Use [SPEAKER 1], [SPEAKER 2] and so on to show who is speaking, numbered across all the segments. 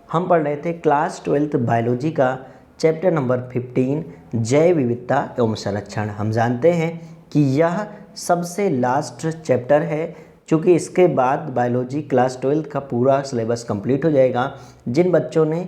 [SPEAKER 1] हम पढ़ रहे थे क्लास 12th बायोलॉजी का चैप्टर नंबर 15 जैव विविधता एवं संरक्षण। हम जानते हैं कि यह सबसे लास्ट चैप्टर है, चूँकि इसके बाद बायोलॉजी क्लास 12th का पूरा सिलेबस कंप्लीट हो जाएगा। जिन बच्चों ने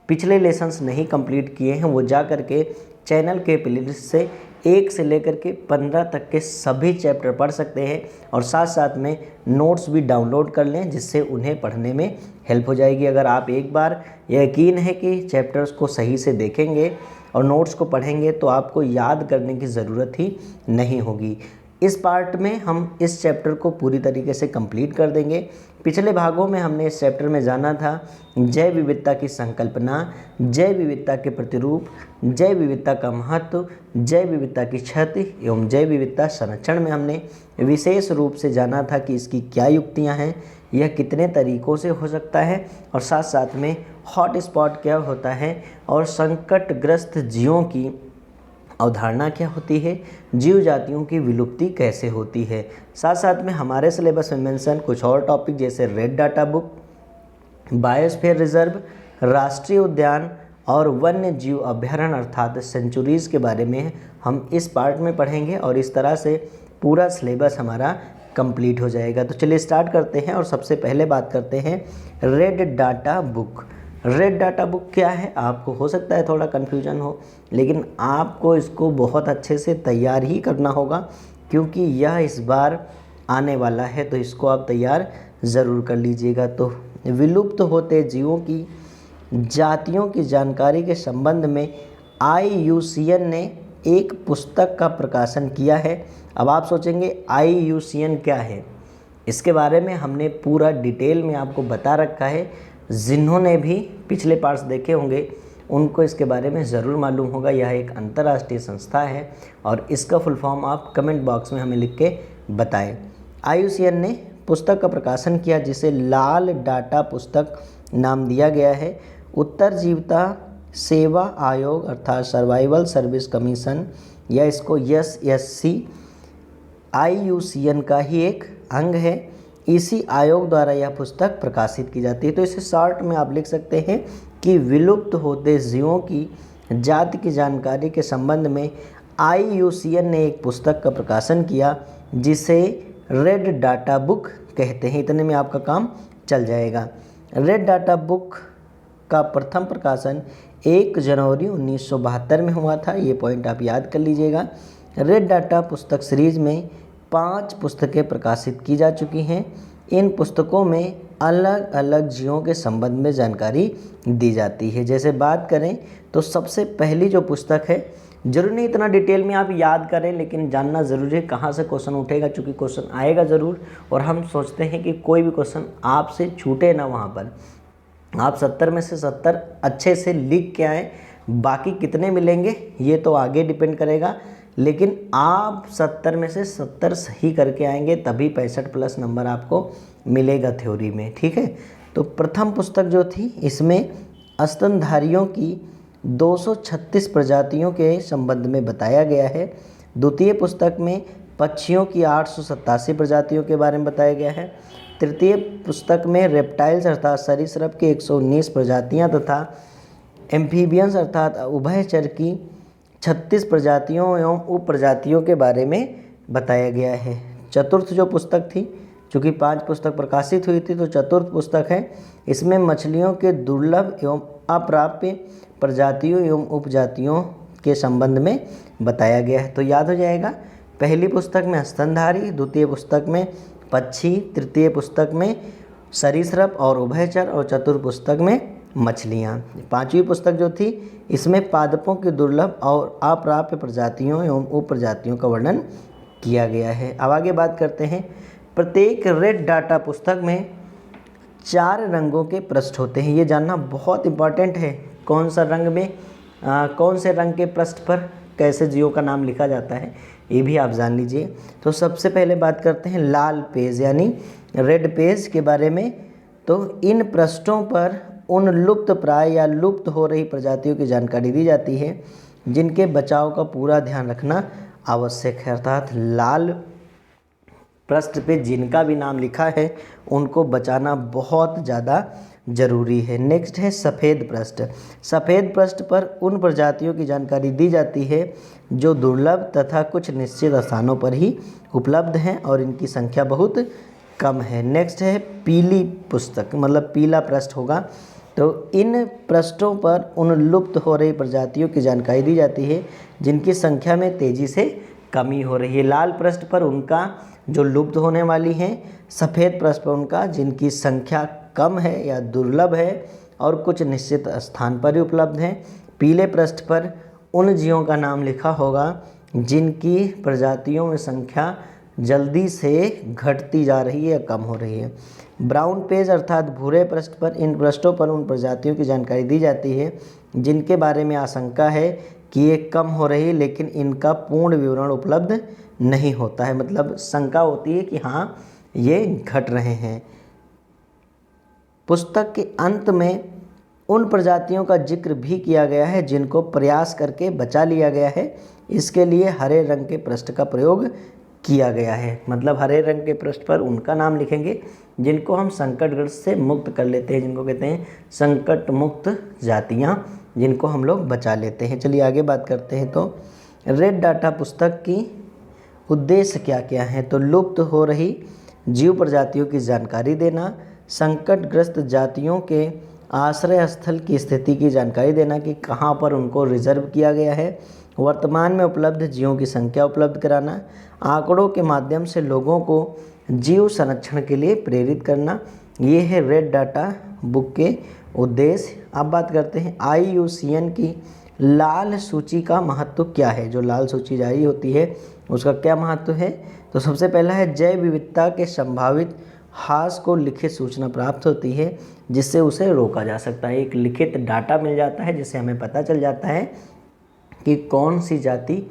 [SPEAKER 1] पिछले लेसन्स नहीं कंप्लीट किए हैं वो जा कर के चैनल के प्लेलिस्ट से 1 से लेकर के 15 तक के सभी चैप्टर पढ़ सकते हैं और साथ साथ में नोट्स भी डाउनलोड कर लें, जिससे उन्हें पढ़ने में हेल्प हो जाएगी। अगर आप एक बार यकीन है कि चैप्टर्स को सही से देखेंगे और नोट्स को पढ़ेंगे तो आपको याद करने की ज़रूरत ही नहीं होगी। इस पार्ट में हम इस चैप्टर को पूरी तरीके से कंप्लीट कर देंगे। पिछले भागों में हमने इस चैप्टर में जाना था जैव विविधता की संकल्पना, जैव विविधता के प्रतिरूप, जैव विविधता का महत्व, जैव विविधता की क्षति एवं जैव विविधता संरक्षण में हमने विशेष रूप से जाना था कि इसकी क्या युक्तियां हैं, यह कितने तरीक़ों से हो सकता है और साथ साथ में हॉट स्पॉट क्या होता है और संकटग्रस्त जीवों की अवधारणा क्या होती है, जीव जातियों की विलुप्ति कैसे होती है। साथ साथ में हमारे सिलेबस में मेंशन कुछ और टॉपिक जैसे red data book, biosphere reserve, राष्ट्रीय उद्यान और वन्य जीव अभ्यारण्य अर्थात सेंचुरीज़ के बारे में हम इस पार्ट में पढ़ेंगे और इस तरह से पूरा सिलेबस हमारा कंप्लीट हो जाएगा। तो चलिए स्टार्ट करते हैं और सबसे पहले बात करते हैं red data book. Red data book क्या है? आपको हो सकता है थोड़ा कन्फ्यूजन हो, लेकिन आपको इसको बहुत अच्छे से तैयार ही करना होगा क्योंकि यह इस बार आने वाला है, तो इसको आप तैयार ज़रूर कर लीजिएगा। तो विलुप्त होते जीवों की जातियों की जानकारी के संबंध में IUCN ने एक पुस्तक का प्रकाशन किया है। अब आप सोचेंगे IUCN क्या है? इसके बारे में हमने पूरा डिटेल में आपको बता रखा है। जिन्होंने भी पिछले पार्ट्स देखे होंगे उनको इसके बारे में ज़रूर मालूम होगा। यह एक अंतर्राष्ट्रीय संस्था है और इसका फुल फॉर्म आप कमेंट बॉक्स में हमें लिख के बताएं। IUCN ने पुस्तक का प्रकाशन किया जिसे लाल डाटा पुस्तक नाम दिया गया है। उत्तरजीविता सेवा आयोग अर्थात सर्वाइवल सर्विस कमीशन या इसको SSC IUCN का ही एक अंग है। इसी आयोग द्वारा यह पुस्तक प्रकाशित की जाती है। तो इसे शॉर्ट में आप लिख सकते हैं कि विलुप्त होते जीवों की जाति की जानकारी के संबंध में IUCN ने एक पुस्तक का प्रकाशन किया जिसे रेड डाटा बुक कहते हैं। इतने में आपका काम चल जाएगा। रेड डाटा बुक का प्रथम प्रकाशन 1 जनवरी 1972 में हुआ था। ये पॉइंट आप याद कर लीजिएगा। रेड डाटा पुस्तक सीरीज में 5 पुस्तकें प्रकाशित की जा चुकी हैं। इन पुस्तकों में अलग अलग जीवों के संबंध में जानकारी दी जाती है। जैसे बात करें तो सबसे पहली जो पुस्तक है, जरूर नहीं इतना डिटेल में आप याद करें, लेकिन जानना ज़रूरी है कहाँ से क्वेश्चन उठेगा, चूँकि क्वेश्चन आएगा ज़रूर और हम सोचते हैं कि कोई भी क्वेश्चन आपसे छूटे ना। वहाँ पर आप 70 में से 70 अच्छे से लिख के आएँ। बाकी कितने मिलेंगे ये तो आगे डिपेंड करेगा, लेकिन आप 70 में से 70 सही करके आएंगे तभी 65 प्लस नंबर आपको मिलेगा थ्योरी में। ठीक है, तो प्रथम पुस्तक जो थी इसमें स्तनधारियों की 236 प्रजातियों के संबंध में बताया गया है। द्वितीय पुस्तक में पक्षियों की 887 प्रजातियों के बारे में बताया गया है। तृतीय पुस्तक में रेप्टाइल्स अर्थात सरीसृप की 119 प्रजातियाँ तथा एम्फीबियंस अर्थात उभयचर की 36 प्रजातियों एवं उप प्रजातियों के बारे में बताया गया है। चतुर्थ जो पुस्तक थी, चूँकि 5 पुस्तक प्रकाशित हुई थी, तो चतुर्थ पुस्तक है, इसमें मछलियों के दुर्लभ एवं अप्राप्य प्रजातियों एवं उपजातियों के संबंध में बताया गया है। तो याद हो जाएगा, पहली पुस्तक में स्तनधारी, द्वितीय पुस्तक में पक्षी, तृतीय पुस्तक में सरीसृप और उभयचर और चतुर्थ पुस्तक में मछलियाँ। 5वीं पुस्तक जो थी इसमें पादपों की दुर्लभ और अप्राप्य प्रजातियों एवं उप प्रजातियों का वर्णन किया गया है। अब आगे बात करते हैं। प्रत्येक रेड डाटा पुस्तक में 4 रंगों के पृष्ठ होते हैं। ये जानना बहुत इम्पॉर्टेंट है, कौन सा रंग में कौन से रंग के पृष्ठ पर कैसे जीवों का नाम लिखा जाता है, ये भी आप जान लीजिए। तो सबसे पहले बात करते हैं लाल पेज यानी रेड पेज के बारे में। तो इन पृष्ठों पर उन लुप्त प्राय या लुप्त हो रही प्रजातियों की जानकारी दी जाती है जिनके बचाव का पूरा ध्यान रखना आवश्यक है। अर्थात लाल पृष्ठ पे जिनका भी नाम लिखा है उनको बचाना बहुत ज़्यादा जरूरी है। नेक्स्ट है सफ़ेद पृष्ठ। सफ़ेद पृष्ठ पर उन प्रजातियों की जानकारी दी जाती है जो दुर्लभ तथा कुछ निश्चित स्थानों पर ही उपलब्ध हैं और इनकी संख्या बहुत कम है। नेक्स्ट है पीली पुस्तक, मतलब पीला पृष्ठ होगा। तो इन पृष्ठों पर उन लुप्त हो रही प्रजातियों की जानकारी दी जाती है जिनकी संख्या में तेज़ी से कमी हो रही है। लाल पृष्ठ पर उनका जो लुप्त होने वाली हैं, सफ़ेद पृष्ठ पर उनका जिनकी संख्या कम है या दुर्लभ है और कुछ निश्चित स्थान पर ही उपलब्ध हैं। पीले पृष्ठ पर उन जीवों का नाम लिखा होगा जिनकी प्रजातियों में संख्या जल्दी से घटती जा रही है या कम हो रही है। ब्राउन पेज अर्थात भूरे पृष्ठ पर इन पृष्ठों पर उन प्रजातियों की जानकारी दी जाती है जिनके बारे में आशंका है कि ये कम हो रही है, लेकिन इनका पूर्ण विवरण उपलब्ध नहीं होता है। मतलब शंका होती है कि हाँ ये घट रहे हैं। पुस्तक के अंत में उन प्रजातियों का जिक्र भी किया गया है जिनको प्रयास करके बचा लिया गया है। इसके लिए हरे रंग के पृष्ठ का प्रयोग किया गया है। मतलब हरे रंग के पृष्ठ पर उनका नाम लिखेंगे जिनको हम संकटग्रस्त से मुक्त कर लेते हैं, जिनको कहते हैं संकट मुक्त जातियाँ, जिनको हम लोग बचा लेते हैं। चलिए आगे बात करते हैं। तो रेड डाटा पुस्तक की उद्देश्य क्या क्या है? तो लुप्त हो रही जीव प्रजातियों की जानकारी देना, संकटग्रस्त जातियों के आश्रय स्थल की स्थिति की जानकारी देना कि कहाँ पर उनको रिजर्व किया गया है, वर्तमान में उपलब्ध जीवों की संख्या उपलब्ध कराना, आंकड़ों के माध्यम से लोगों को जीव संरक्षण के लिए प्रेरित करना। ये है रेड डाटा बुक के उद्देश्य। अब बात करते हैं IUCN की लाल सूची का महत्व क्या है। जो लाल सूची जारी होती है उसका क्या महत्व है? तो सबसे पहला है जैव विविधता के संभावित ह्रास को लिखित सूचना प्राप्त होती है जिससे उसे रोका जा सकता है। एक लिखित डाटा मिल जाता है जिससे हमें पता चल जाता है कि कौन सी जाति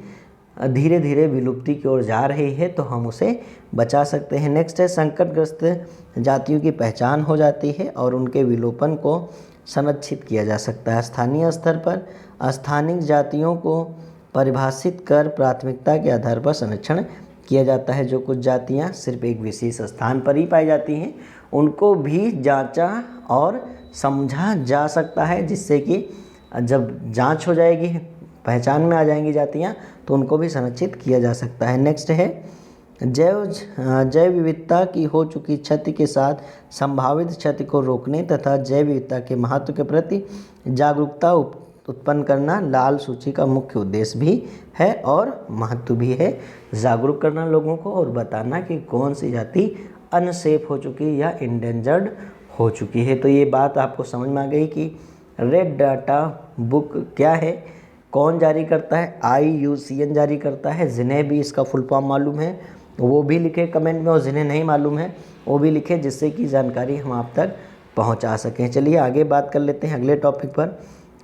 [SPEAKER 1] धीरे धीरे विलुप्ति की ओर जा रही है, तो हम उसे बचा सकते हैं। नेक्स्ट है संकटग्रस्त जातियों की पहचान हो जाती है और उनके विलोपन को संरक्षित किया जा सकता है। स्थानीय स्तर पर स्थानिक जातियों को परिभाषित कर प्राथमिकता के आधार पर संरक्षण किया जाता है। जो कुछ जातियां सिर्फ एक विशेष स्थान पर ही पाई जाती हैं उनको भी जांचा और समझा जा सकता है, जिससे कि जब जांच हो जाएगी, पहचान में आ जाएंगी जातियां, तो उनको भी संरक्षित किया जा सकता है। नेक्स्ट है जैव विविधता की हो चुकी क्षति के साथ संभावित क्षति को रोकने तथा जैव विविधता के महत्व के प्रति जागरूकता उत्पन्न करना लाल सूची का मुख्य उद्देश्य भी है और महत्व भी है। जागरूक करना लोगों को और बताना कि कौन सी जाति अनसेफ हो चुकी है या इंडेंजर्ड हो चुकी है। तो ये बात आपको समझ में आ गई कि रेड डाटा बुक क्या है, कौन जारी करता है? IUCN जारी करता है। जिन्हें भी इसका फुल फॉर्म मालूम है वो भी लिखे कमेंट में, और जिन्हें नहीं मालूम है वो भी लिखे, जिससे कि जानकारी हम आप तक पहुंचा सकें। चलिए आगे बात कर लेते हैं अगले टॉपिक पर।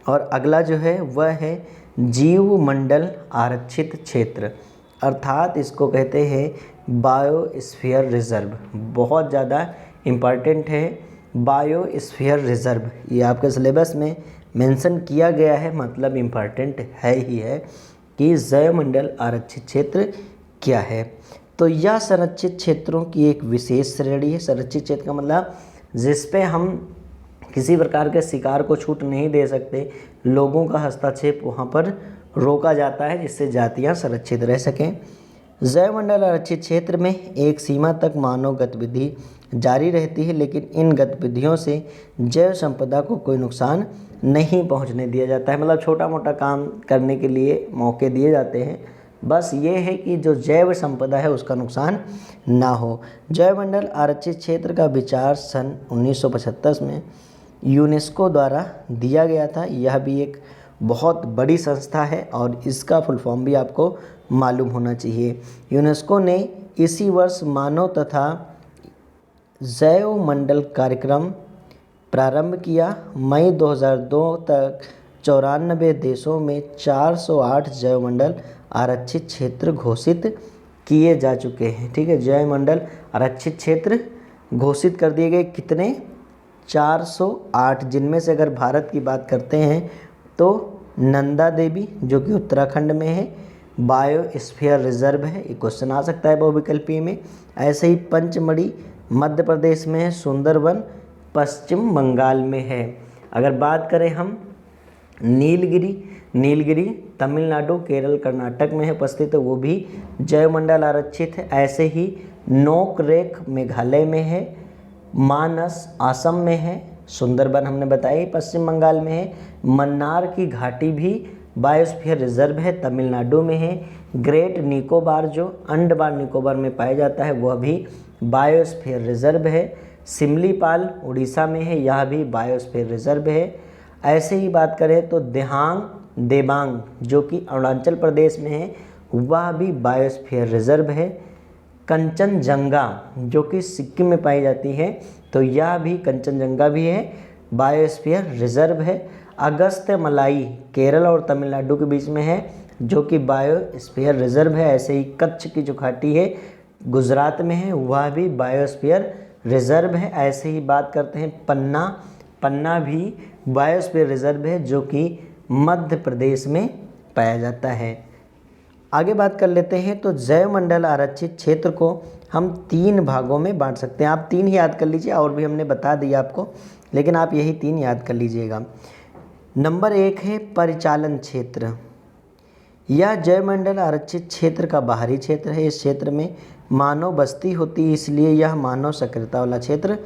[SPEAKER 1] और अगला जो है वह है जीव मंडल आरक्षित क्षेत्र, अर्थात इसको कहते हैं बायोस्फीयर रिजर्व। बहुत ज़्यादा इम्पॉर्टेंट है बायोस्फीयर रिजर्व, ये आपके सिलेबस में मेंशन किया गया है, मतलब इम्पॉर्टेंट है ही है कि जैव मंडल आरक्षित क्षेत्र क्या है। तो यह संरक्षित क्षेत्रों की एक विशेष श्रेणी है। संरक्षित क्षेत्र का मतलब जिस पे हम किसी प्रकार के शिकार को छूट नहीं दे सकते, लोगों का हस्तक्षेप वहाँ पर रोका जाता है जिससे जातियाँ संरक्षित रह सकें। जैव मंडल आरक्षित क्षेत्र में एक सीमा तक मानव गतिविधि जारी रहती है, लेकिन इन गतिविधियों से जैव संपदा को कोई नुकसान नहीं पहुंचने दिया जाता है। मतलब छोटा मोटा काम करने के लिए मौके दिए जाते हैं, बस ये है कि जो जैव संपदा है उसका नुकसान ना हो। जैव मंडल आरक्षित क्षेत्र का विचार सन 1975 में यूनेस्को द्वारा दिया गया था। यह भी एक बहुत बड़ी संस्था है और इसका फुल फॉर्म भी आपको मालूम होना चाहिए। यूनेस्को ने इसी वर्ष मानव तथा जैव मंडल कार्यक्रम प्रारंभ किया। मई 2002 तक 94 देशों में 408 जैव मंडल आरक्षित क्षेत्र घोषित किए जा चुके हैं। ठीक है, जैव मंडल आरक्षित क्षेत्र घोषित कर दिए गए कितने? 408, जिनमें से अगर भारत की बात करते हैं तो नंदा देवी जो कि उत्तराखंड में है, बायोस्फीयर रिजर्व है, ये क्वेश्चन आ सकता है बहुविकल्पीय में। ऐसे ही पंचमढ़ी मध्य प्रदेश में है, सुंदरवन पश्चिम बंगाल में है। अगर बात करें हम नीलगिरी तमिलनाडु, केरल, कर्नाटक में है उपस्थित है, वो भी जैवमंडल आरक्षित है। ऐसे ही नोकरेक मेघालय में है, मानस असम में है, सुंदरबन हमने बताई पश्चिम बंगाल में है, मन्नार की घाटी भी बायोस्फीयर रिजर्व है, तमिलनाडु में है। ग्रेट निकोबार जो अंडमान निकोबार में पाया जाता है वह भी बायोस्फीयर रिजर्व है। सिमलीपाल उड़ीसा में है, यह भी बायोस्फीयर रिजर्व है। ऐसे ही बात करें तो देबांग जो कि अरुणाचल प्रदेश में है, वह भी बायोस्फीयर रिजर्व है। कंचनजंगा जो कि सिक्किम में पाई जाती है, तो यह भी कंचनजंगा भी है, बायोस्फीयर रिजर्व है। अगस्त्यमलाई केरल और तमिलनाडु के बीच में है, जो कि बायोस्फीयर रिजर्व है। ऐसे ही कच्छ की जो घाटी है गुजरात में है, वह भी बायोस्फीयर रिजर्व है। ऐसे ही बात करते हैं पन्ना भी बायोस्फीयर रिजर्व है, जो कि मध्य प्रदेश में पाया जाता है। आगे बात कर लेते हैं तो जैवमंडल आरक्षित क्षेत्र को हम 3 भागों में बांट सकते हैं। आप 3 ही याद कर लीजिए, और भी हमने बता दिया आपको, लेकिन आप यही 3 याद कर लीजिएगा। नंबर 1 है परिचालन क्षेत्र। यह जैवमंडल आरक्षित क्षेत्र का बाहरी क्षेत्र है। इस क्षेत्र में मानव बस्ती होती है, इसलिए यह मानव सक्रियता वाला क्षेत्र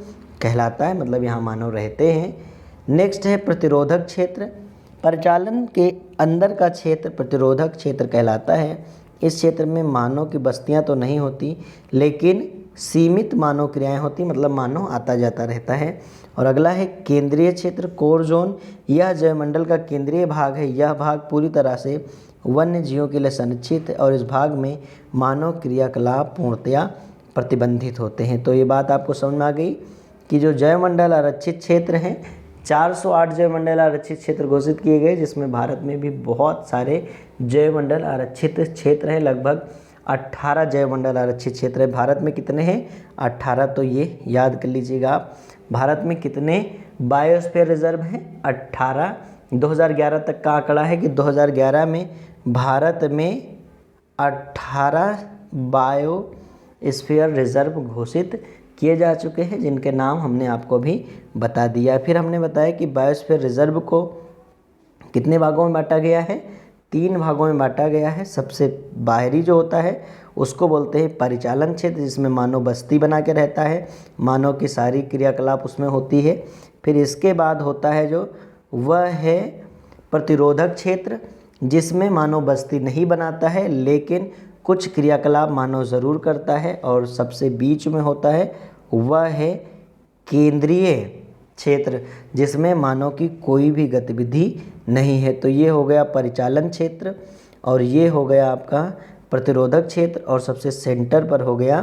[SPEAKER 1] कहलाता है, मतलब यहाँ मानव रहते हैं। नेक्स्ट है प्रतिरोधक क्षेत्र। परिचालन के अंदर का क्षेत्र प्रतिरोधक क्षेत्र कहलाता है। इस क्षेत्र में मानव की बस्तियां तो नहीं होती, लेकिन सीमित मानव क्रियाएं होती, मतलब मानव आता जाता रहता है। और अगला है केंद्रीय क्षेत्र, कोर जोन। यह जैवमंडल का केंद्रीय भाग है। यह भाग पूरी तरह से वन्य जीवों के लिए संरक्षित है और इस भाग में मानव क्रियाकलाप पूर्णतया प्रतिबंधित होते हैं। तो ये बात आपको समझ में आ गई कि जो जैवमंडल आरक्षित क्षेत्र हैं, 408 जैवमंडल आरक्षित क्षेत्र घोषित किए गए, जिसमें भारत में भी बहुत सारे जैवमंडल आरक्षित क्षेत्र हैं। लगभग 18 जैवमंडल आरक्षित क्षेत्र है। भारत में कितने हैं? 18। तो ये याद कर लीजिएगा आप। भारत में कितने बायोस्फीयर रिजर्व हैं? 18। 2011 तक का आंकड़ा है कि 2011 में भारत में 18 बायोस्फीयर रिजर्व घोषित किए जा चुके हैं, जिनके नाम हमने आपको भी बता दिया। फिर हमने बताया कि बायोस्फीयर रिजर्व को कितने भागों में बांटा गया है? 3 भागों में बांटा गया है। सबसे बाहरी जो होता है उसको बोलते हैं परिचालन क्षेत्र, जिसमें मानव बस्ती बना के रहता है, मानव की सारी क्रियाकलाप उसमें होती है। फिर इसके बाद होता है जो वह है प्रतिरोधक क्षेत्र, जिसमें मानव बस्ती नहीं बनाता है, लेकिन कुछ क्रियाकलाप मानव ज़रूर करता है। और सबसे बीच में होता है वह है केंद्रीय क्षेत्र, जिसमें मानव की कोई भी गतिविधि नहीं है। तो ये हो गया परिचालन क्षेत्र, और ये हो गया आपका प्रतिरोधक क्षेत्र, और सबसे सेंटर पर हो गया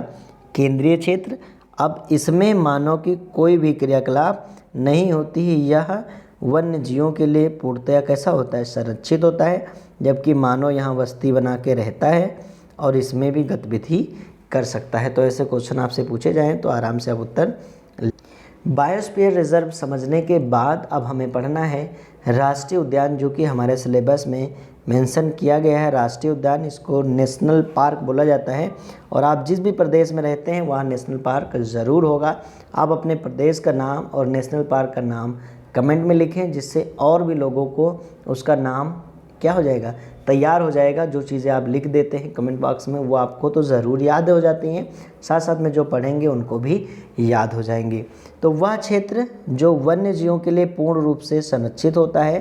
[SPEAKER 1] केंद्रीय क्षेत्र। अब इसमें मानव की कोई भी क्रियाकलाप नहीं होती है। यह वन्य जीवों के लिए पूर्णतया कैसा होता है? संरक्षित होता है, जबकि मानव यहाँ बस्ती बना के रहता है और इसमें भी गतिविधि कर सकता है। तो ऐसे क्वेश्चन आपसे पूछे जाएं तो आराम से आप उत्तर। बायोस्फीयर रिजर्व समझने के बाद अब हमें पढ़ना है राष्ट्रीय उद्यान, जो कि हमारे सिलेबस में मेंशन किया गया है। राष्ट्रीय उद्यान, इसको नेशनल पार्क बोला जाता है, और आप जिस भी प्रदेश में रहते हैं वहाँ नेशनल पार्क ज़रूर होगा। आप अपने प्रदेश का नाम और नेशनल पार्क का नाम कमेंट में लिखें, जिससे और भी लोगों को उसका नाम क्या हो जाएगा? तैयार हो जाएगा। जो चीज़ें आप लिख देते हैं कमेंट बॉक्स में वो आपको तो ज़रूर याद हो जाती हैं, साथ साथ में जो पढ़ेंगे उनको भी याद हो जाएंगे। तो वह क्षेत्र जो वन्य जीवों के लिए पूर्ण रूप से संरक्षित होता है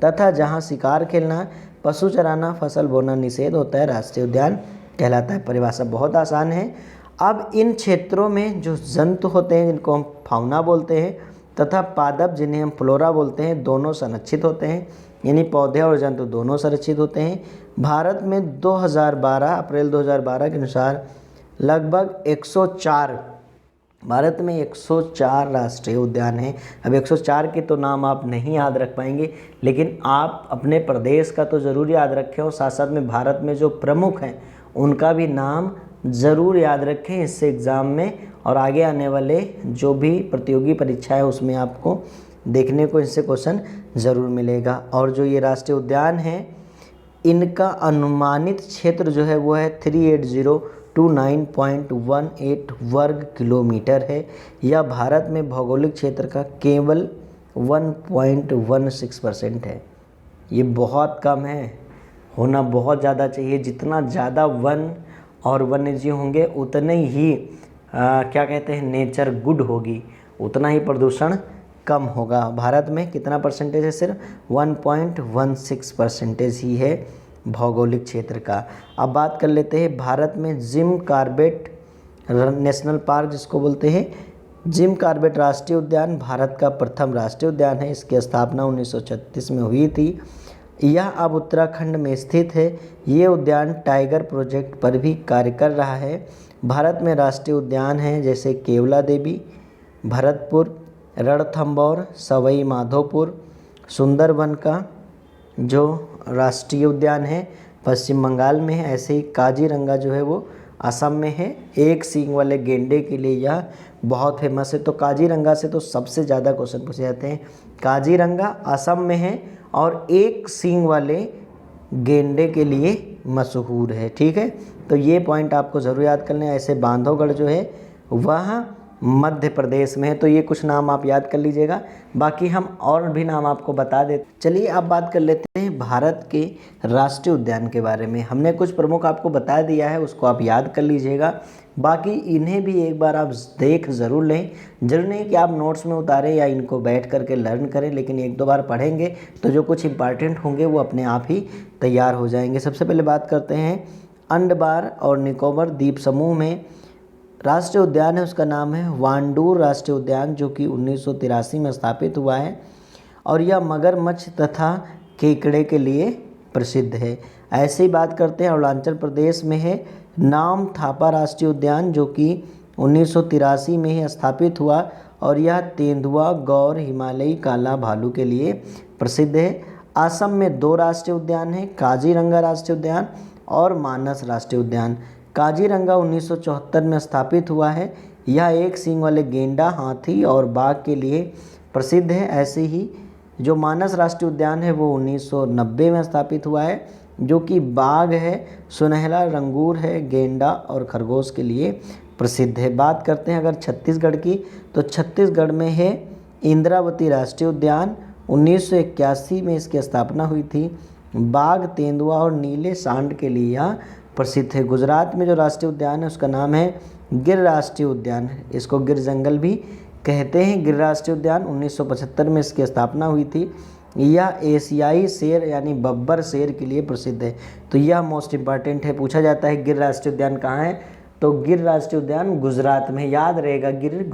[SPEAKER 1] तथा जहां शिकार खेलना, पशु चराना, फसल बोना निषेध होता है, राष्ट्रीय उद्यान कहलाता है। परिभाषा बहुत आसान है। अब इन क्षेत्रों में जो जंतु होते हैं, जिनको हम फाउना बोलते हैं, तथा पादप जिन्हें हम फ्लोरा बोलते हैं, दोनों संरक्षित होते हैं। यानी पौधे और जंतु दोनों संरक्षित होते हैं। भारत में 2012 अप्रैल 2012 के अनुसार लगभग 104 भारत में 104 राष्ट्रीय उद्यान हैं। अब 104 के तो नाम आप नहीं याद रख पाएंगे, लेकिन आप अपने प्रदेश का तो ज़रूर याद रखें, और साथ साथ में भारत में जो प्रमुख हैं उनका भी नाम ज़रूर याद रखें। इससे एग्ज़ाम में और आगे आने वाले जो भी प्रतियोगी परीक्षा है उसमें आपको देखने को इससे क्वेश्चन ज़रूर मिलेगा। और जो ये राष्ट्रीय उद्यान है, इनका अनुमानित क्षेत्र जो है वो है 380 29.18 वर्ग किलोमीटर है। यह भारत में भौगोलिक क्षेत्र का केवल 1.16% है। ये बहुत कम है, होना बहुत ज़्यादा चाहिए। जितना ज़्यादा वन और वन्यजीव होंगे उतने ही क्या कहते हैं, नेचर गुड होगी, उतना ही प्रदूषण कम होगा। भारत में कितना परसेंटेज है? सिर्फ 1.16% ही है भौगोलिक क्षेत्र का। अब बात कर लेते हैं भारत में जिम कॉर्बेट नेशनल पार्क जिसको बोलते हैं। जिम कॉर्बेट राष्ट्रीय उद्यान भारत का प्रथम राष्ट्रीय उद्यान है। इसकी स्थापना 1936 में हुई थी। यह अब उत्तराखंड में स्थित है। ये उद्यान टाइगर प्रोजेक्ट पर भी कार्य कर रहा है। भारत में राष्ट्रीय उद्यान हैं जैसे केवला देवी, भरतपुर, रणथंभौर, सवाई माधोपुर। सुंदरवन का जो राष्ट्रीय उद्यान है पश्चिम बंगाल में है। ऐसे ही काजीरंगा जो है वो असम में है। एक सींग वाले गेंडे के लिए यह बहुत फेमस है। तो काजीरंगा से तो सबसे ज़्यादा क्वेश्चन पूछे जाते हैं। काजीरंगा असम में है और एक सींग वाले गेंडे के लिए मशहूर है। ठीक है, तो ये पॉइंट आपको ज़रूर याद करना है। ऐसे बांधवगढ़ जो है वह मध्य प्रदेश में है। तो ये कुछ नाम आप याद कर लीजिएगा, बाकी हम और भी नाम आपको बता देते। चलिए अब बात कर लेते हैं भारत के राष्ट्रीय उद्यान के बारे में। हमने कुछ प्रमुख आपको बता दिया है, उसको आप याद कर लीजिएगा। बाकी इन्हें भी एक बार आप देख ज़रूर लें। जरूर नहीं कि आप नोट्स में उतारें या इनको बैठ करके लर्न करें, लेकिन एक दो बार पढ़ेंगे तो जो कुछ इंपॉर्टेंट होंगे वो अपने आप ही तैयार हो जाएंगे। सबसे पहले बात करते हैं अंडमान और निकोबार द्वीप समूह में राष्ट्रीय उद्यान है, उसका नाम है वांडूर राष्ट्रीय उद्यान, जो कि 1983 में स्थापित हुआ है और यह मगरमच्छ तथा केकड़े के लिए प्रसिद्ध है। ऐसे ही बात करते हैं अरुणाचल प्रदेश में है नाम थापा राष्ट्रीय उद्यान, जो कि 1983 में ही स्थापित हुआ और यह तेंदुआ, गौर, हिमालयी काला भालू के लिए प्रसिद्ध है। असम में 2 राष्ट्रीय उद्यान हैं, काजीरंगा राष्ट्रीय उद्यान और मानस राष्ट्रीय उद्यान। काजीरंगा 1974 में स्थापित हुआ है। यह एक सींग वाले गेंडा, हाथी और बाघ के लिए प्रसिद्ध है। ऐसे ही जो मानस राष्ट्रीय उद्यान है वो 1990 में स्थापित हुआ है, जो कि बाघ है, सुनहरा रंगूर है, गेंडा और खरगोश के लिए प्रसिद्ध है। बात करते हैं अगर छत्तीसगढ़ की, तो छत्तीसगढ़ में है इंद्रावती राष्ट्रीय उद्यान। 1981 में इसकी स्थापना हुई थी। बाघ, तेंदुआ और नीले सांड के लिए यह प्रसिद्ध है। गुजरात में जो राष्ट्रीय उद्यान है उसका नाम है गिर राष्ट्रीय उद्यान, इसको गिर जंगल भी कहते हैं। गिर राष्ट्रीय उद्यान 1975 में इसकी स्थापना हुई थी। यह एशियाई शेर यानी बब्बर शेर के लिए प्रसिद्ध है। तो यह मोस्ट इम्पॉर्टेंट है, पूछा जाता है गिर राष्ट्रीय उद्यान कहाँ है, तो गिर राष्ट्रीय उद्यान गुजरात में, याद रहेगा गिर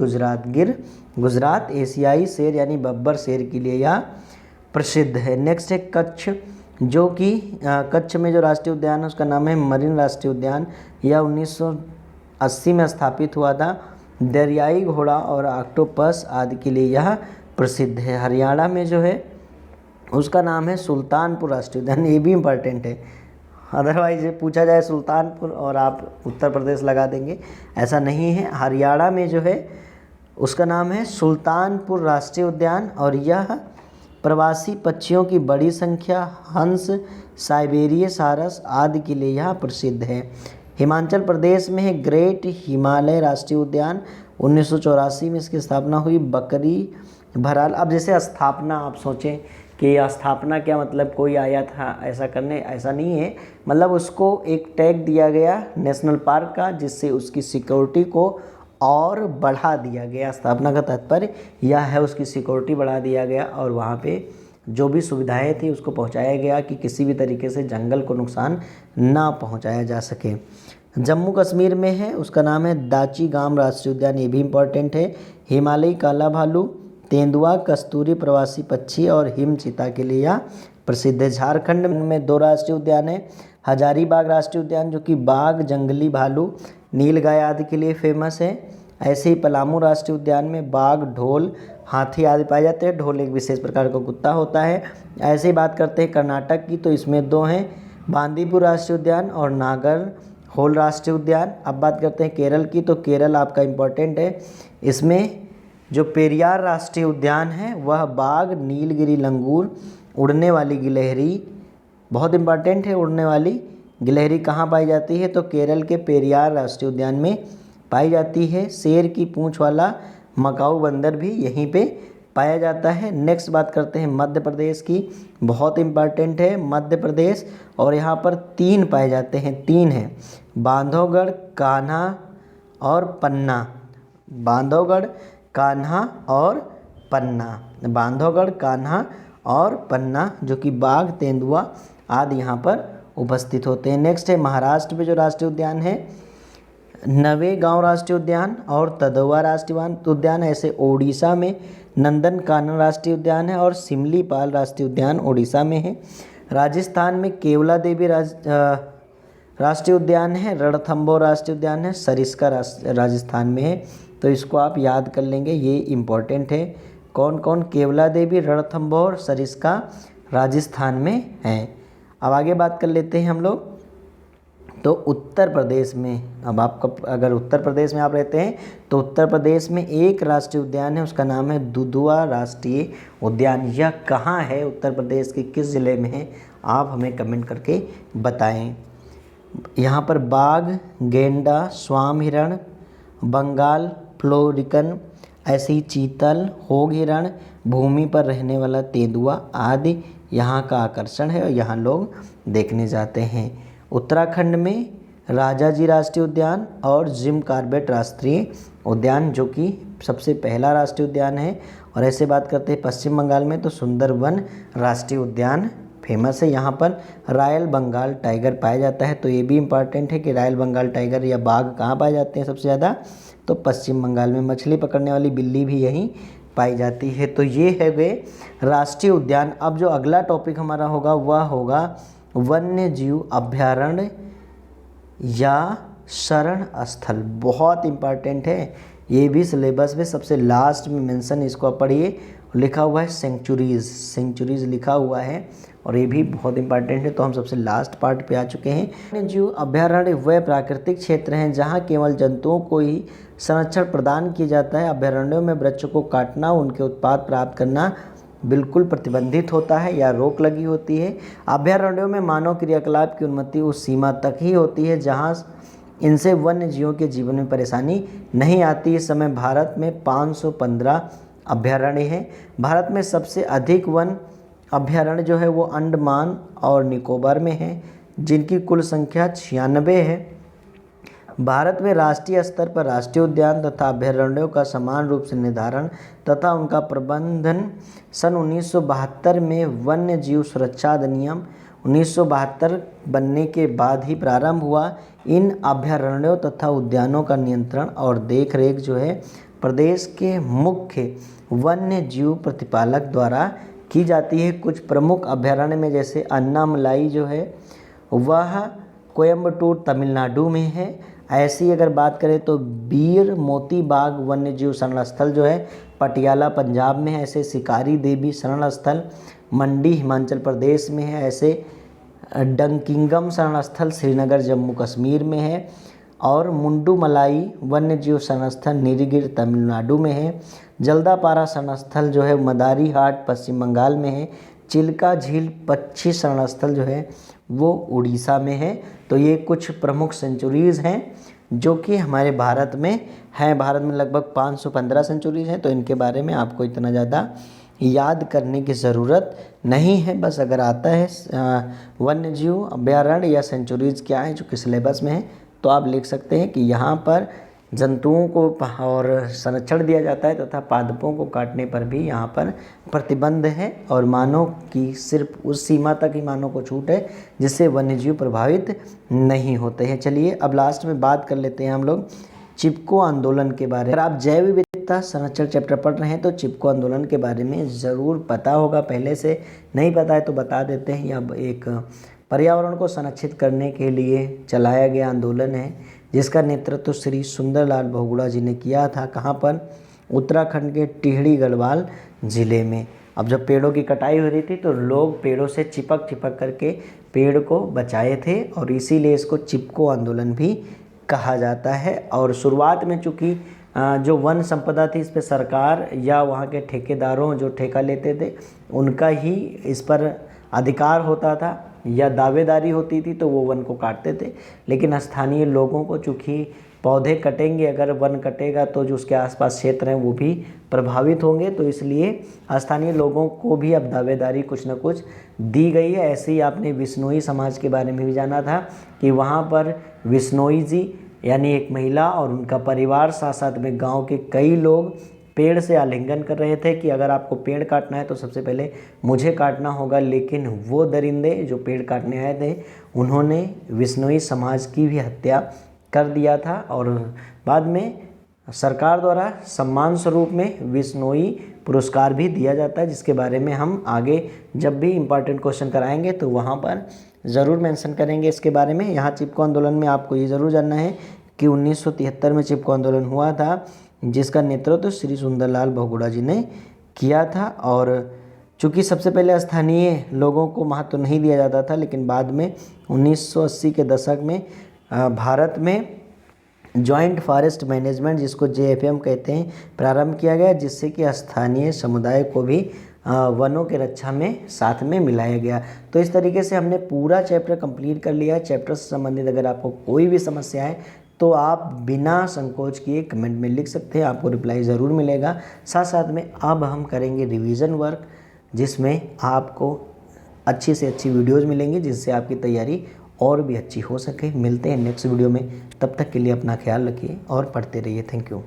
[SPEAKER 1] गुजरात एशियाई शेर यानी बब्बर शेर के लिए यह प्रसिद्ध है। नेक्स्ट है कच्छ, जो कि कच्छ में जो राष्ट्रीय उद्यान है उसका नाम है मरीन राष्ट्रीय उद्यान। यह 1980 में स्थापित हुआ था। दरियाई घोड़ा और ऑक्टोपस आदि के लिए यह प्रसिद्ध है। हरियाणा में जो है उसका नाम है सुल्तानपुर राष्ट्रीय उद्यान, ये भी इम्पॉर्टेंट है। अदरवाइज ये पूछा जाए सुल्तानपुर और आप उत्तर प्रदेश लगा देंगे, ऐसा नहीं है। हरियाणा में जो है उसका नाम है सुल्तानपुर राष्ट्रीय उद्यान और यह प्रवासी पक्षियों की बड़ी संख्या, हंस, साइबेरिया सारस आदि के लिए यह प्रसिद्ध है। हिमाचल प्रदेश में है ग्रेट हिमालय राष्ट्रीय उद्यान। 1984 में इसकी स्थापना हुई। बकरी भराल, अब जैसे स्थापना आप सोचें कि स्थापना क्या मतलब कोई आया था ऐसा करने, ऐसा नहीं है। मतलब उसको एक टैग दिया गया नेशनल पार्क का, जिससे उसकी सिक्योरिटी को और बढ़ा दिया गया। स्थापना का तात्पर्य यह है उसकी सिक्योरिटी बढ़ा दिया गया और वहाँ पे जो भी सुविधाएं थी उसको पहुँचाया गया कि किसी भी तरीके से जंगल को नुकसान ना पहुँचाया जा सके। जम्मू कश्मीर में है, उसका नाम है दाची गाम राष्ट्रीय उद्यान, ये भी इम्पोर्टेंट है। हिमालयी काला भालू, तेंदुआ, कस्तूरी प्रवासी पक्षी और हिम चीता के लिए यह प्रसिद्ध है। झारखंड में 2 राष्ट्रीय उद्यान है। हजारीबाग राष्ट्रीय उद्यान, जो कि बाघ, जंगली भालू, नीलगाय आदि के लिए फेमस है। ऐसे ही पलामू राष्ट्रीय उद्यान में बाघ, ढोल, हाथी आदि पाए जाते हैं। ढोल एक विशेष प्रकार का कुत्ता होता है। ऐसे ही बात करते हैं कर्नाटक की, तो इसमें 2 हैं, बांदीपुर राष्ट्रीय उद्यान और नागर होल राष्ट्रीय उद्यान। अब बात करते हैं केरल की, तो केरल आपका इम्पोर्टेंट है। इसमें जो पेरियार राष्ट्रीय उद्यान है वह बाघ, नीलगिरी लंगूर, उड़ने वाली गिलहरी, बहुत इम्पॉर्टेंट है उड़ने वाली गिलहरी कहाँ पाई जाती है? तो केरल के पेरियार राष्ट्रीय उद्यान में पाई जाती है। शेर की पूंछ वाला मकाऊ बंदर भी यहीं पे पाया जाता है। नेक्स्ट बात करते हैं मध्य प्रदेश की, बहुत इम्पॉर्टेंट है मध्य प्रदेश, और यहाँ पर 3 पाए जाते हैं, 3 हैं, बांधवगढ़, कान्हा और पन्ना। बांधवगढ़, कान्हा और पन्ना, बांधवगढ़, कान्हा और पन्ना, जो कि बाघ, तेंदुआ आदि यहाँ पर उपस्थित होते हैं। नेक्स्ट है महाराष्ट्र में जो राष्ट्रीय उद्यान है, नवेगांव राष्ट्रीय उद्यान और तदवा राष्ट्रीय उद्यान। ऐसे ओडिशा में नंदनकानन राष्ट्रीय उद्यान है और सिमलीपाल राष्ट्रीय उद्यान ओडिशा में है। राजस्थान में केवला देवी राष्ट्रीय उद्यान है। रणथंभौर राष्ट्रीय उद्यान है, सरिस्का राजस्थान में है। तो इसको आप याद कर लेंगे, ये इम्पोर्टेंट है। कौन कौन? केवला देवी, रणथंभौर, सरिस्का राजस्थान में हैं। अब आगे बात कर लेते हैं हम लोग। तो उत्तर प्रदेश में, अब आपको अगर उत्तर प्रदेश में आप रहते हैं तो उत्तर प्रदेश में एक राष्ट्रीय उद्यान है, उसका नाम है दुधवा राष्ट्रीय उद्यान। यह कहाँ है? उत्तर प्रदेश के किस ज़िले में है? आप हमें कमेंट करके बताएं। यहाँ पर बाघ, गेंडा, स्वाम हिरण, बंगाल फ्लोरिकन, ऐसे ही चीतल, होग हिरण, भूमि पर रहने वाला तेंदुआ आदि यहाँ का आकर्षण है और यहाँ लोग देखने जाते हैं। उत्तराखंड में राजाजी राष्ट्रीय उद्यान और जिम कॉर्बेट राष्ट्रीय उद्यान, जो कि सबसे पहला राष्ट्रीय उद्यान है। और ऐसे बात करते हैं पश्चिम बंगाल में, तो सुंदरवन राष्ट्रीय उद्यान फेमस है। यहाँ पर रॉयल बंगाल टाइगर पाया जाता है। तो ये भी इम्पॉर्टेंट है कि रॉयल बंगाल टाइगर या बाघ कहाँ पाए जाते हैं सबसे ज़्यादा? तो पश्चिम बंगाल में। मछली पकड़ने वाली बिल्ली भी यहीं पाई जाती है। तो ये है वे राष्ट्रीय उद्यान। अब जो अगला टॉपिक हमारा होगा वह होगा वन्य जीव अभयारण्य या शरण स्थल। बहुत इम्पॉर्टेंट है, ये भी सिलेबस में सबसे लास्ट में मेंशन, इसको आप पढ़िए। लिखा हुआ है सेंचुरीज़, सेंचुरीज़ लिखा हुआ है और ये भी बहुत इंपॉर्टेंट है। तो हम सबसे लास्ट पार्ट पे आ चुके हैं। वन्यजीव अभयारण्य वह प्राकृतिक क्षेत्र हैं जहाँ केवल जंतुओं को ही संरक्षण प्रदान किया जाता है। अभयारण्यों में वृक्षों को काटना, उनके उत्पाद प्राप्त करना बिल्कुल प्रतिबंधित होता है या रोक लगी होती है। अभयारण्यों में मानव क्रियाकलाप की अनुमति उस सीमा तक ही होती है जहाँ इनसे वन्य जीवों के जीवन में परेशानी नहीं आती। इस समय भारत में 515 अभयारण्य हैं। भारत में सबसे अधिक वन अभयारण्य जो है वो अंडमान और निकोबार में है, जिनकी कुल संख्या 96 है। भारत में राष्ट्रीय स्तर पर राष्ट्रीय उद्यान तथा अभयारण्यों का समान रूप से निर्धारण तथा उनका प्रबंधन सन 1972 में वन्य जीव सुरक्षा अधिनियम 1972 बनने के बाद ही प्रारंभ हुआ। इन अभयारण्यों तथा उद्यानों का नियंत्रण और देखरेख जो है प्रदेश के मुख्य वन्य जीव प्रतिपालक द्वारा की जाती है। कुछ प्रमुख अभयारण्य में जैसे अन्नामलाई जो है वह कोयम्बटूर तमिलनाडु में है। ऐसी अगर बात करें तो बीर मोती बाग वन्य जीव शरण स्थल जो है पटियाला पंजाब में है। ऐसे शिकारी देवी शरण स्थल मंडी हिमाचल प्रदेश में है। ऐसे डंकिंगम शरण स्थल श्रीनगर जम्मू कश्मीर में है। और मुंडूमलाई वन्य जीव शरण स्थल नीलगिरी तमिलनाडु में है। जल्दापारा शरण स्थल जो है मदारी हाट पश्चिम बंगाल में है। चिल्का झील पक्षी शरण स्थल जो है वो उड़ीसा में है। तो ये कुछ प्रमुख सेंचुरीज़ हैं जो कि हमारे भारत में हैं। भारत में लगभग 515 सेंचुरीज़ हैं। तो इनके बारे में आपको इतना ज़्यादा याद करने की ज़रूरत नहीं है। बस अगर आता है वन्य जीव अभयारण्य या सेंचुरीज़ क्या है जो कि सिलेबस में है तो आप लिख सकते हैं कि यहाँ पर जंतुओं को और संरक्षण दिया जाता है तथा पादपों को काटने पर भी यहाँ पर प्रतिबंध है और मानव की सिर्फ उस सीमा तक ही मानव को छूट है जिससे वन्यजीव प्रभावित नहीं होते हैं। चलिए अब लास्ट में बात कर लेते हैं हम लोग चिपको आंदोलन के बारे में। अगर आप जैव विविधता संरक्षण चैप्टर पढ़ रहे हैं तो चिपको आंदोलन के बारे में ज़रूर पता होगा, पहले से नहीं पता है तो बता देते हैं। यह एक पर्यावरण को संरक्षित करने के लिए चलाया गया आंदोलन है जिसका नेतृत्व श्री सुंदरलाल बहुगुणा जी ने किया था। कहाँ पर? उत्तराखंड के टिहरी गढ़वाल ज़िले में। अब जब पेड़ों की कटाई हो रही थी तो लोग पेड़ों से चिपक करके पेड़ को बचाए थे और इसीलिए इसको चिपको आंदोलन भी कहा जाता है। और शुरुआत में चूँकि जो वन संपदा थी इस पर सरकार या वहाँ के ठेकेदारों जो ठेका लेते थे उनका ही इस पर अधिकार होता था, या दावेदारी होती थी तो वो वन को काटते थे। लेकिन स्थानीय लोगों को चूँकि पौधे कटेंगे, अगर वन कटेगा तो जो उसके आसपास क्षेत्र हैं वो भी प्रभावित होंगे, तो इसलिए स्थानीय लोगों को भी अब दावेदारी कुछ न कुछ दी गई है। ऐसे ही आपने विश्नोई समाज के बारे में भी जाना था कि वहाँ पर विश्नोई जी यानी एक महिला और उनका परिवार, साथ साथ में गाँव के कई लोग पेड़ से आलिंगन कर रहे थे कि अगर आपको पेड़ काटना है तो सबसे पहले मुझे काटना होगा। लेकिन वो दरिंदे जो पेड़ काटने आए थे उन्होंने विश्नोई समाज की भी हत्या कर दिया था और बाद में सरकार द्वारा सम्मान स्वरूप में विश्नोई पुरस्कार भी दिया जाता है, जिसके बारे में हम आगे जब भी इम्पॉर्टेंट क्वेश्चन कराएंगे तो वहाँ पर ज़रूर मेंशन करेंगे इसके बारे में। यहाँ चिपको आंदोलन में आपको ये ज़रूर जानना है कि 1973 में चिपको आंदोलन हुआ था, जिसका नेतृत्व श्री सुंदरलाल बहुगुणा जी ने किया था। और चूँकि सबसे पहले स्थानीय लोगों को महत्व नहीं दिया जाता था, लेकिन बाद में 1980 के दशक में भारत में जॉइंट फॉरेस्ट मैनेजमेंट, जिसको JFM कहते हैं, प्रारंभ किया गया, जिससे कि स्थानीय समुदाय को भी वनों के रक्षा में साथ में मिलाया गया। तो इस तरीके से हमने पूरा चैप्टर कंप्लीट कर लिया है। चैप्टर से संबंधित अगर आपको कोई भी समस्या है तो आप बिना संकोच किए कमेंट में लिख सकते हैं, आपको रिप्लाई ज़रूर मिलेगा। साथ साथ में अब हम करेंगे रिवीजन वर्क, जिसमें आपको अच्छी से अच्छी वीडियोज़ मिलेंगी, जिससे आपकी तैयारी और भी अच्छी हो सके। मिलते हैं नेक्स्ट वीडियो में, तब तक के लिए अपना ख्याल रखिए और पढ़ते रहिए। Thank you.